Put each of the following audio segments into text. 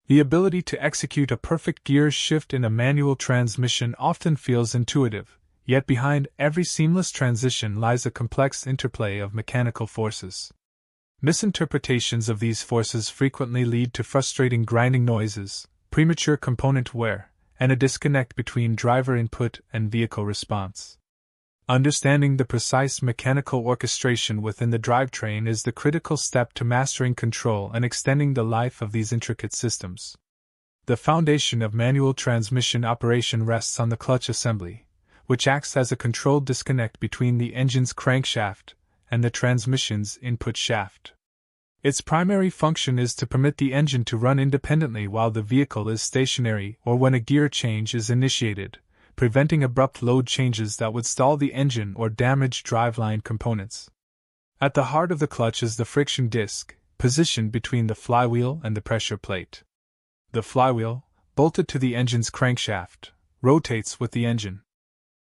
The ability to execute a perfect gear shift in a manual transmission often feels intuitive, yet behind every seamless transition lies a complex interplay of mechanical forces. Misinterpretations of these forces frequently lead to frustrating grinding noises, premature component wear, and a disconnect between driver input and vehicle response. Understanding the precise mechanical orchestration within the drivetrain is the critical step to mastering control and extending the life of these intricate systems. The foundation of manual transmission operation rests on the clutch assembly, which acts as a controlled disconnect between the engine's crankshaft and the transmission's input shaft. Its primary function is to permit the engine to run independently while the vehicle is stationary or when a gear change is initiated, preventing abrupt load changes that would stall the engine or damage driveline components. At the heart of the clutch is the friction disc, positioned between the flywheel and the pressure plate. The flywheel, bolted to the engine's crankshaft, rotates with the engine.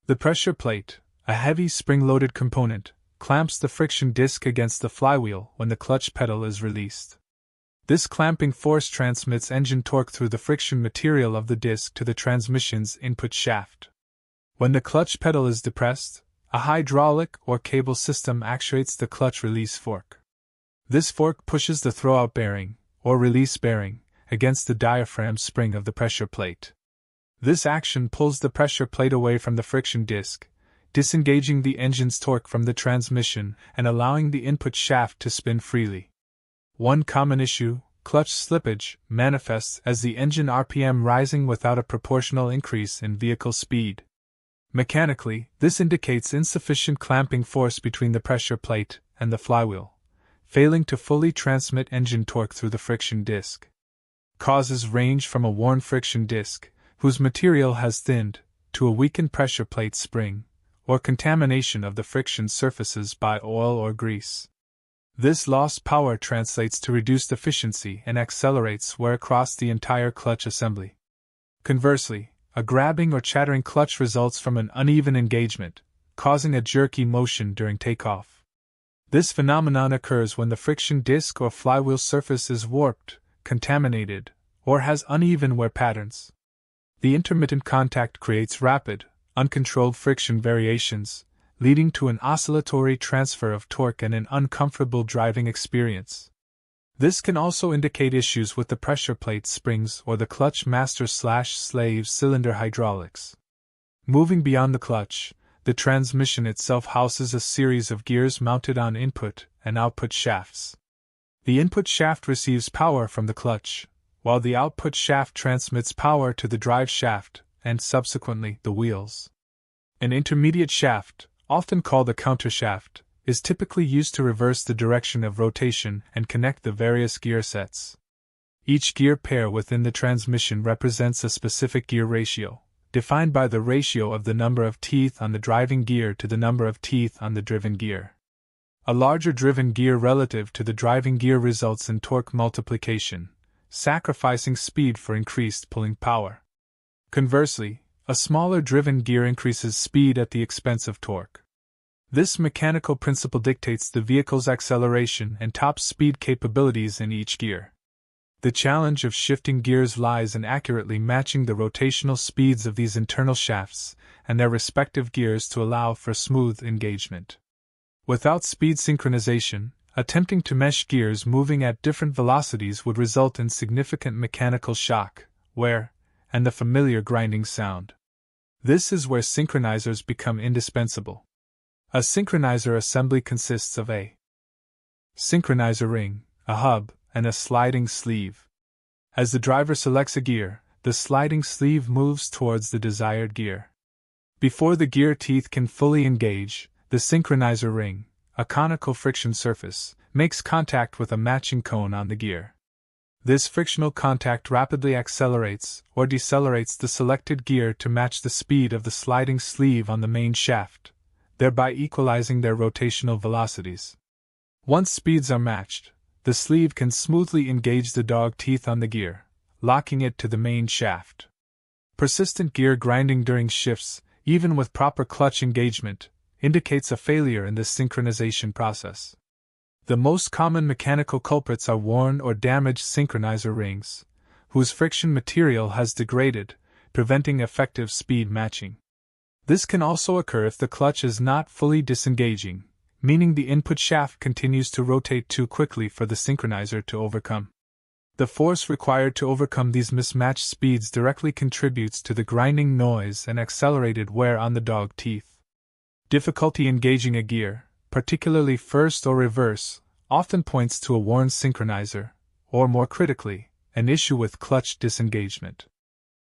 The pressure plate, a heavy spring-loaded component, clamps the friction disc against the flywheel when the clutch pedal is released. This clamping force transmits engine torque through the friction material of the disc to the transmission's input shaft. When the clutch pedal is depressed, a hydraulic or cable system actuates the clutch release fork. This fork pushes the throwout bearing, or release bearing, against the diaphragm spring of the pressure plate. This action pulls the pressure plate away from the friction disc, disengaging the engine's torque from the transmission and allowing the input shaft to spin freely. One common issue, clutch slippage, manifests as the engine RPM rising without a proportional increase in vehicle speed. Mechanically, this indicates insufficient clamping force between the pressure plate and the flywheel, failing to fully transmit engine torque through the friction disc. Causes range from a worn friction disc, whose material has thinned, to a weakened pressure plate spring, or contamination of the friction surfaces by oil or grease. This lost power translates to reduced efficiency and accelerates wear across the entire clutch assembly. Conversely, a grabbing or chattering clutch results from an uneven engagement, causing a jerky motion during takeoff. This phenomenon occurs when the friction disc or flywheel surface is warped, contaminated, or has uneven wear patterns. The intermittent contact creates rapid, uncontrolled friction variations, leading to an oscillatory transfer of torque and an uncomfortable driving experience. This can also indicate issues with the pressure plate springs or the clutch master/slave cylinder hydraulics. Moving beyond the clutch, the transmission itself houses a series of gears mounted on input and output shafts. The input shaft receives power from the clutch, while the output shaft transmits power to the drive shaft and subsequently the wheels. An intermediate shaft, often called a countershaft, is typically used to reverse the direction of rotation and connect the various gear sets. Each gear pair within the transmission represents a specific gear ratio, defined by the ratio of the number of teeth on the driving gear to the number of teeth on the driven gear. A larger driven gear relative to the driving gear results in torque multiplication, sacrificing speed for increased pulling power. Conversely, a smaller driven gear increases speed at the expense of torque. This mechanical principle dictates the vehicle's acceleration and top speed capabilities in each gear. The challenge of shifting gears lies in accurately matching the rotational speeds of these internal shafts and their respective gears to allow for smooth engagement. Without speed synchronization, attempting to mesh gears moving at different velocities would result in significant mechanical shock, wear, and the familiar grinding sound. This is where synchronizers become indispensable. A synchronizer assembly consists of a synchronizer ring, a hub, and a sliding sleeve. As the driver selects a gear, the sliding sleeve moves towards the desired gear. Before the gear teeth can fully engage, the synchronizer ring, a conical friction surface, makes contact with a matching cone on the gear. This frictional contact rapidly accelerates or decelerates the selected gear to match the speed of the sliding sleeve on the main shaft, thereby equalizing their rotational velocities. Once speeds are matched, the sleeve can smoothly engage the dog teeth on the gear, locking it to the main shaft. Persistent gear grinding during shifts, even with proper clutch engagement, indicates a failure in this synchronization process. The most common mechanical culprits are worn or damaged synchronizer rings, whose friction material has degraded, preventing effective speed matching. This can also occur if the clutch is not fully disengaging, meaning the input shaft continues to rotate too quickly for the synchronizer to overcome. The force required to overcome these mismatched speeds directly contributes to the grinding noise and accelerated wear on the dog teeth. Difficulty engaging a gear, particularly first or reverse, often points to a worn synchronizer, or more critically, an issue with clutch disengagement.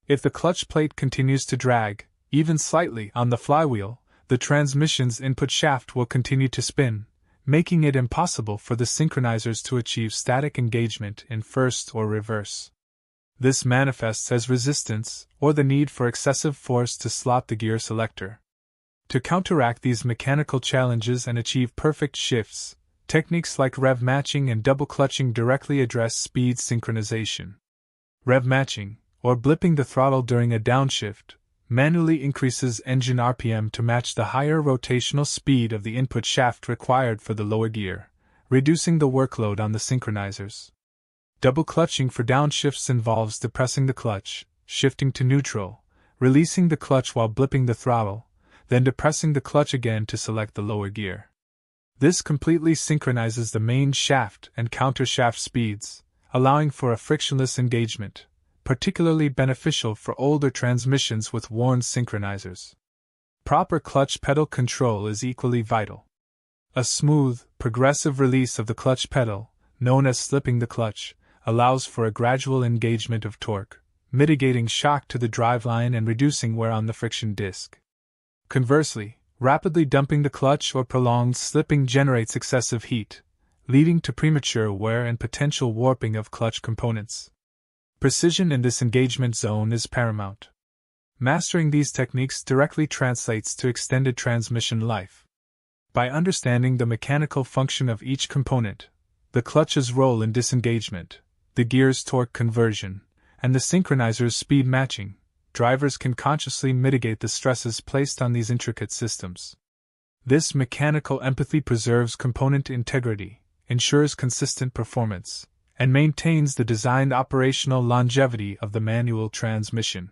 If the clutch plate continues to drag, even slightly, on the flywheel, the transmission's input shaft will continue to spin, making it impossible for the synchronizers to achieve static engagement in first or reverse. This manifests as resistance, or the need for excessive force to slot the gear selector. To counteract these mechanical challenges and achieve perfect shifts, techniques like rev-matching and double-clutching directly address speed synchronization. Rev-matching, or blipping the throttle during a downshift, manually increases engine RPM to match the higher rotational speed of the input shaft required for the lower gear, reducing the workload on the synchronizers. Double-clutching for downshifts involves depressing the clutch, shifting to neutral, releasing the clutch while blipping the throttle, then depressing the clutch again to select the lower gear. This completely synchronizes the main shaft and countershaft speeds, allowing for a frictionless engagement, particularly beneficial for older transmissions with worn synchronizers. Proper clutch pedal control is equally vital. A smooth, progressive release of the clutch pedal, known as slipping the clutch, allows for a gradual engagement of torque, mitigating shock to the driveline and reducing wear on the friction disc. Conversely, rapidly dumping the clutch or prolonged slipping generates excessive heat, leading to premature wear and potential warping of clutch components. Precision in this engagement zone is paramount. Mastering these techniques directly translates to extended transmission life. By understanding the mechanical function of each component, the clutch's role in disengagement, the gear's torque conversion, and the synchronizer's speed matching, drivers can consciously mitigate the stresses placed on these intricate systems. This mechanical empathy preserves component integrity, ensures consistent performance, and maintains the designed operational longevity of the manual transmission.